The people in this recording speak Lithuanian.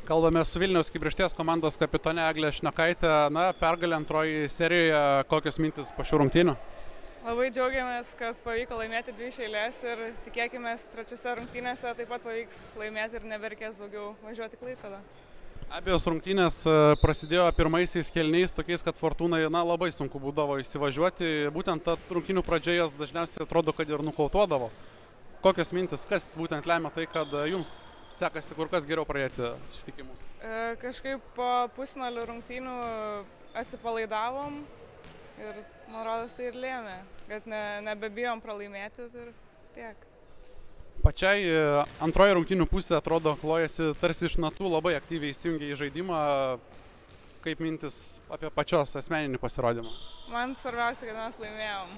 Kalbame su Vilniaus Kibirkšties komandos kapitone Egle Šnekaite. Na, pergalė antroji serijoje. Kokios mintis po šių rungtynių? Labai džiaugiamės, kad pavyko laimėti 2 iš eilės ir tikėkimės trečiose rungtynėse taip pat pavyks laimėti ir nebereikės daugiau važiuoti Klaipėdą. Abejos rungtynės prasidėjo pirmaisiais kėliniais, tokiais, kad Fortūnai labai sunku būdavo įsivažiuoti. Būtent ta rungtynių pradžia jas dažniausiai atrodo, kad ir nukautuodavo. Kokios mintis, kas būtent lemia tai, kad jums sekasi kur kas geriau pradėti susitikimus? Kažkaip po pusfinalio rungtynių atsipalaidavom ir, man rodos, tai ir lėmė, kad nebebijom pralaimėti ir tiek. Pačiai antroji rungtynių pusė atrodo klojasi tarsi iš natų, labai aktyviai įsijungia į žaidimą. Kaip mintis apie pačios asmeninį pasirodymą? Man svarbiausia, kad mes laimėjom.